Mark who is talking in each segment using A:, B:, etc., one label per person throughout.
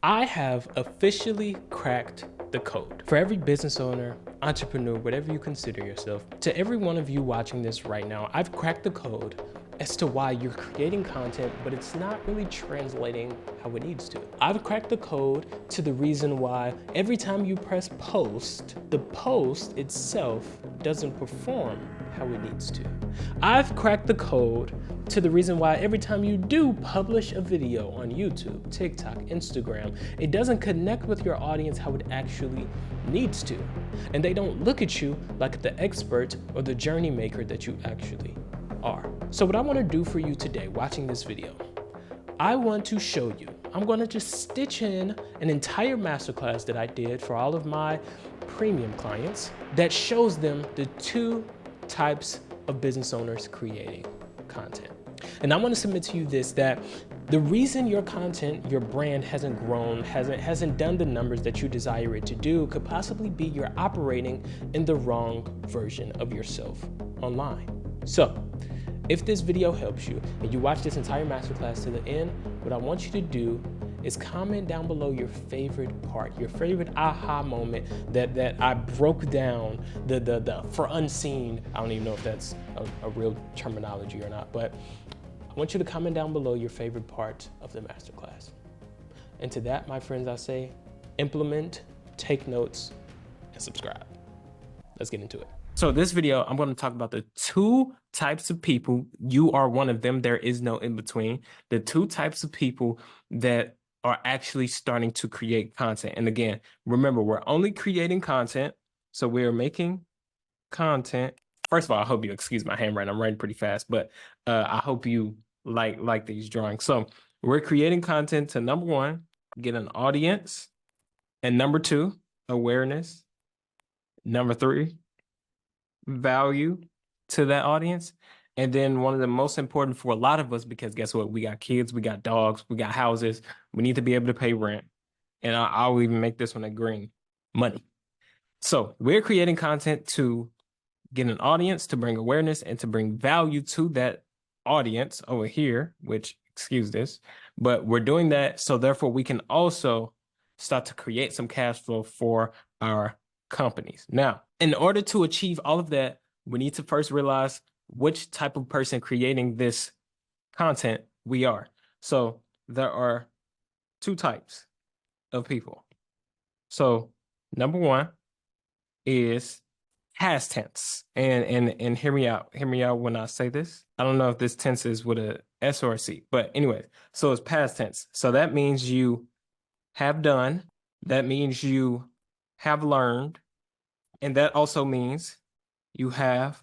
A: I have officially cracked the code. For every business owner, entrepreneur, whatever you consider yourself, to every one of you watching this right now, I've cracked the code as to why you're creating content, but it's not really translating how it needs to. I've cracked the code to the reason why every time you press post, the post itself doesn't perform how it needs to. I've cracked the code to the reason why every time you do publish a video on YouTube, TikTok, Instagram, it doesn't connect with your audience how it actually needs to. And they don't look at you like the expert or the journey maker that you actually are. So what I want to do for you today, watching this video, I want to show you, I'm going to just stitch in an entire masterclass that I did for all of my premium clients that shows them the two types of business owners creating content. And I want to submit to you this, that the reason your content, your brand hasn't grown, hasn't done the numbers that you desire it to do could possibly be you're operating in the wrong version of yourself online. So if this video helps you and you watch this entire masterclass to the end, what I want you to do is comment down below your favorite part, your favorite aha moment that I broke down the for unseen. I don't even know if that's a real terminology or not, but I want you to comment down below your favorite part of the masterclass. And to that, my friends, I say, implement, take notes, and subscribe. Let's get into it. So this video, I'm going to talk about the two types of people. You are one of them. There is no in between. The two types of people that are actually starting to create content. And again, remember, we're only creating content. So we're making content. First of all, I hope you excuse my handwriting. I'm writing pretty fast, but I hope you like these drawings. So we're creating content to, number one, get an audience. And number two, awareness. Number three, value to that audience. And then one of the most important for a lot of us, because guess what? We got kids, we got dogs, we got houses. We need to be able to pay rent. And I'll even make this one a green, money. So we're creating content to get an audience, to bring awareness, and to bring value to that audience over here, which, excuse this, but we're doing that so therefore we can also start to create some cash flow for our companies. Now, in order to achieve all of that, we need to first realize which type of person creating this content we are. So there are two types of people. So number one is past tense. And hear me out. Hear me out when I say this. I don't know if this tense is with a S or a C, but anyway, so it's past tense. So that means you have done, that means you have learned, and that also means you have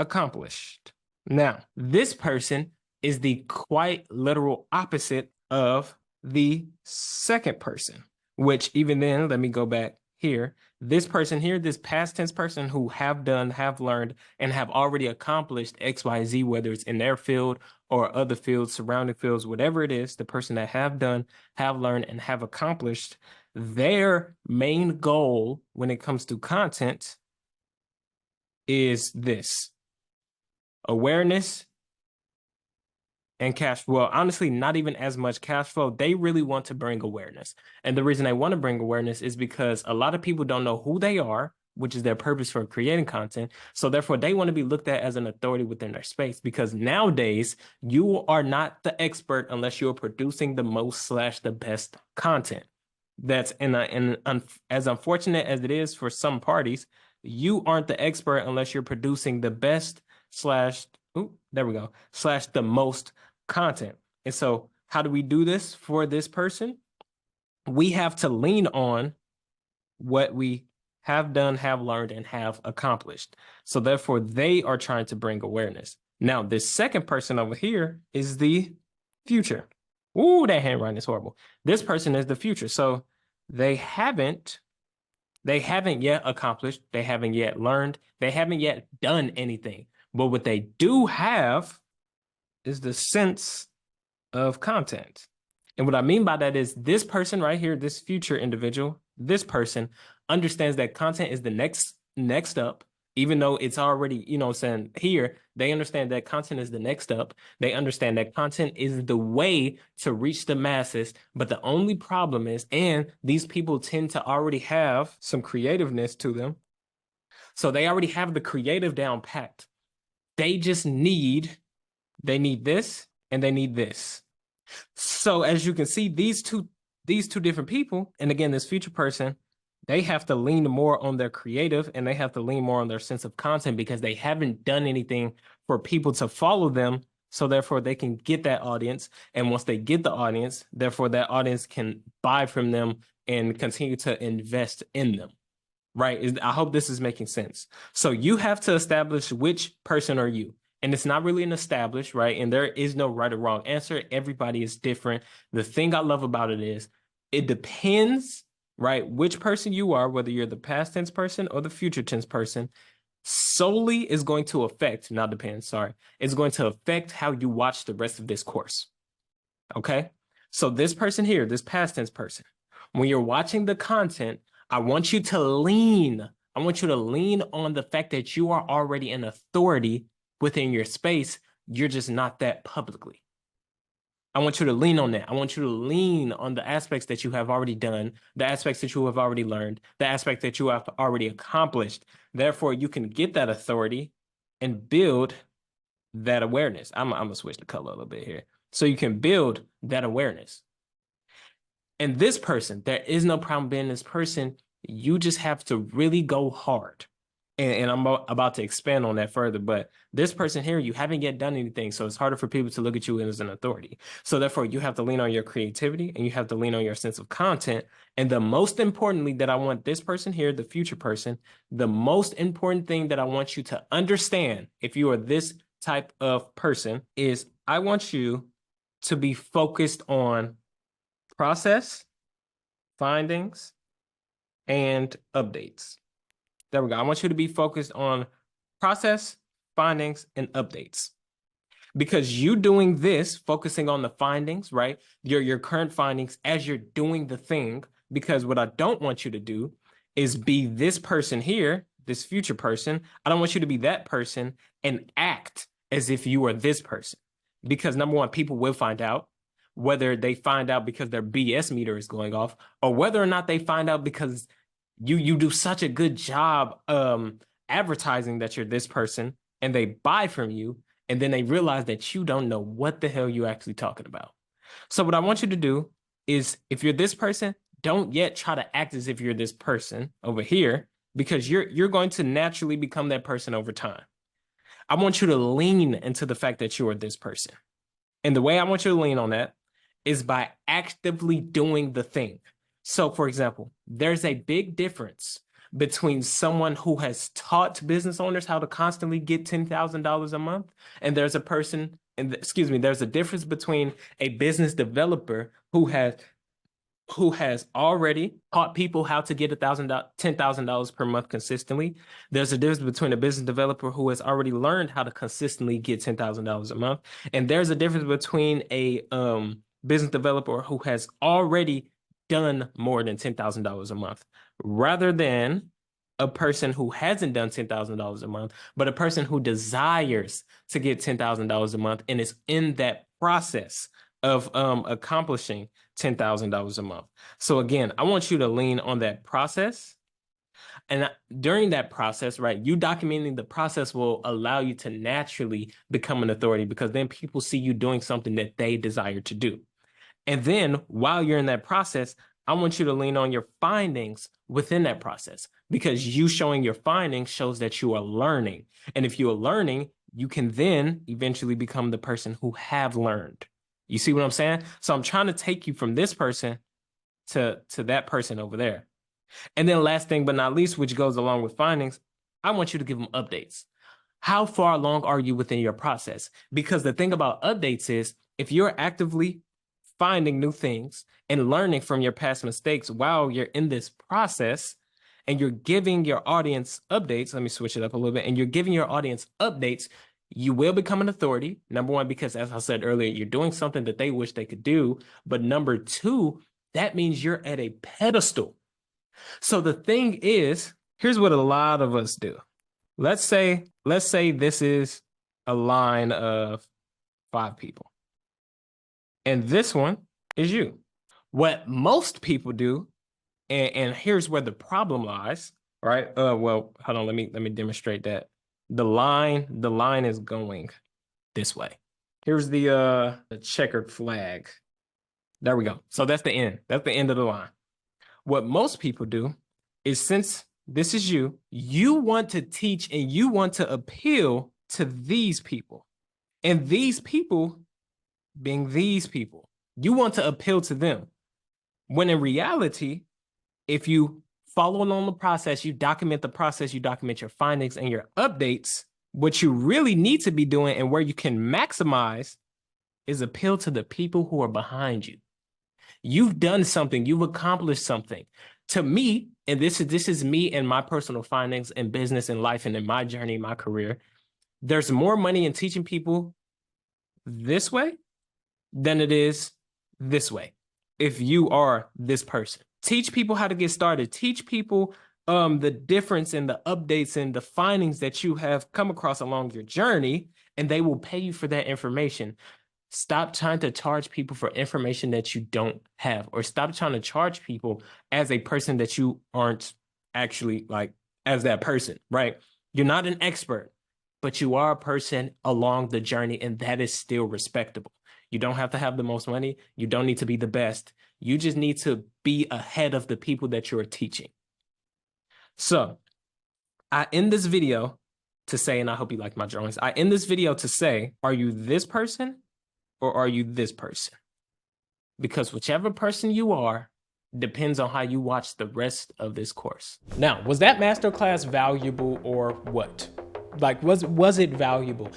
A: accomplished. Now, this person is the quite literal opposite of the second person, which even then, let me go back here. This person here, this past tense person who have done, have learned, and have already accomplished X, Y, Z, whether it's in their field or other fields, surrounding fields, whatever it is, the person that have done, have learned, and have accomplished, their main goal when it comes to content is this: awareness and cash flow. Well, honestly, not even as much cash flow. They really want to bring awareness. And the reason they want to bring awareness is because a lot of people don't know who they are, which is their purpose for creating content. So therefore, they want to be looked at as an authority within their space, because nowadays you are not the expert unless you're producing the most / the best content. That's as unfortunate as it is for some parties, you aren't the expert unless you're producing the best / the most content. And so how do we do this for this person? We have to lean on what we have done, have learned, and have accomplished. So therefore, they are trying to bring awareness. Now, this second person over here is the future. Ooh, that handwriting is horrible. This person is the future. So they haven't yet accomplished, they haven't yet learned, they haven't yet done anything. But what they do have is the sense of content. And what I mean by that is this person right here, this future individual, this person understands that content is the next up. Even though it's already, you know what I'm saying, here, they understand that content is the next step. They understand that content is the way to reach the masses. But the only problem is, and these people tend to already have some creativeness to them. So they already have the creative down packed. They just they need this and they need this. So as you can see, these two different people, and again, this future person, they have to lean more on their creative and they have to lean more on their sense of content because they haven't done anything for people to follow them. So therefore they can get that audience. And once they get the audience, therefore that audience can buy from them and continue to invest in them. Right? I hope this is making sense. So you have to establish which person are you. And it's not really an established, right? And there is no right or wrong answer. Everybody is different. The thing I love about it is it depends, right? Which person you are, whether you're the past tense person or the future tense person, solely is going to affect, not depends, sorry, it's going to affect how you watch the rest of this course. Okay? So this person here, this past tense person, when you're watching the content, I want you to lean on the fact that you are already an authority within your space. You're just not that publicly. I want you to lean on that. I want you to lean on the aspects that you have already done, the aspects that you have already learned, the aspect that you have already accomplished. Therefore, you can get that authority and build that awareness. I'm going to switch the color a little bit here. So you can build that awareness. And this person, there is no problem being this person. You just have to really go hard. And I'm about to expand on that further. But this person here, you haven't yet done anything. So it's harder for people to look at you as an authority. So therefore, you have to lean on your creativity and you have to lean on your sense of content. And the most importantly that I want this person here, the future person, the most important thing that I want you to understand, if you are this type of person, is I want you to be focused on process, findings, and updates. There we go. I want you to be focused on process, findings, and updates. Because you doing this, focusing on the findings, right? Your current findings as you're doing the thing. Because what I don't want you to do is be this person here, this future person. I don't want you to be that person and act as if you are this person. Because number one, people will find out. Whether they find out because their BS meter is going off, or whether or not they find out because you do such a good job advertising that you're this person and they buy from you, and then they realize that you don't know what the hell you're actually talking about. So what I want you to do is, if you're this person, don't yet try to act as if you're this person over here, because you're going to naturally become that person over time. I want you to lean into the fact that you are this person. And the way I want you to lean on that is by actively doing the thing. So, for example, there's a big difference between someone who has taught business owners how to constantly get $10,000 a month, and there's a person, there's a difference between a business developer who has already taught people how to get $10,000 per month consistently. There's a difference between a business developer who has already learned how to consistently get $10,000 a month, and there's a difference between a business developer who has already done more than $10,000 a month, rather than a person who hasn't done $10,000 a month, but a person who desires to get $10,000 a month and is in that process of accomplishing $10,000 a month. So again, I want you to lean on that process. And during that process, right, you documenting the process will allow you to naturally become an authority, because then people see you doing something that they desire to do. And then while you're in that process, I want you to lean on your findings within that process, because you showing your findings shows that you are learning. And if you are learning, you can then eventually become the person who have learned. You see what I'm saying? So I'm trying to take you from this person to that person over there. And then last thing but not least, which goes along with findings, I want you to give them updates. How far along are you within your process? Because the thing about updates is, if you're actively finding new things and learning from your past mistakes while you're in this process, and you're giving your audience updates, let me switch it up a little bit, and you're giving your audience updates, you will become an authority. Number one, because as I said earlier, you're doing something that they wish they could do. But number two, that means you're at a pedestal. So the thing is, here's what a lot of us do. let's say this is a line of 5 people. And this one is you. What most people do, and here's where the problem lies, right? Well, hold on, let me demonstrate that. The line is going this way. Here's the checkered flag. There we go. So that's the end. That's the end of the line. What most people do is, since this is you, you want to teach and you want to appeal to these people. And these people being these people, you want to appeal to them. When in reality, if you follow along the process, you document the process, you document your findings and your updates, what you really need to be doing and where you can maximize is appeal to the people who are behind you. You've done something, you've accomplished something. To me, and this is me and my personal findings in business and life and in my journey, my career, there's more money in teaching people this way than it is this way. If you are this person, teach people how to get started, teach people the difference in the updates and the findings that you have come across along your journey, and they will pay you for that information. Stop trying to charge people for information that you don't have, or stop trying to charge people as a person that you aren't actually like as that person, right? You're not an expert, but you are a person along the journey, and that is still respectable. You don't have to have the most money. You don't need to be the best. You just need to be ahead of the people that you're teaching. So I end this video to say, and I hope you like my drawings, I end this video to say, are you this person or are you this person? Because whichever person you are depends on how you watch the rest of this course. Now, was that masterclass valuable or what? Like, was it valuable?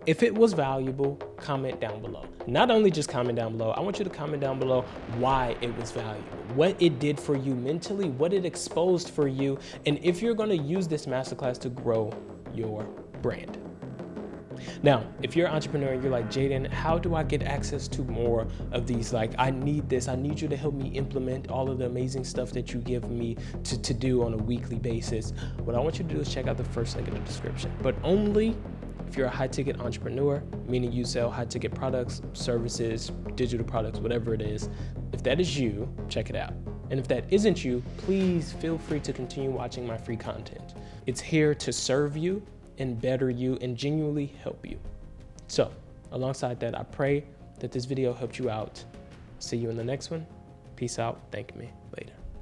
A: If it was valuable, comment down below. Not only just comment down below, I want you to comment down below why it was valuable, what it did for you mentally, what it exposed for you, and if you're gonna use this masterclass to grow your brand. Now, if you're an entrepreneur and you're like, Jaden, how do I get access to more of these? Like, I need this. I need you to help me implement all of the amazing stuff that you give me to do on a weekly basis. What I want you to do is check out the first link in the description, but only if you're a high-ticket entrepreneur, meaning you sell high-ticket products, services, digital products, whatever it is. If that is you, check it out. And if that isn't you, please feel free to continue watching my free content. It's here to serve you and better you and genuinely help you. So alongside that, I pray that this video helped you out. See you in the next one. Peace out. Thank me. Later.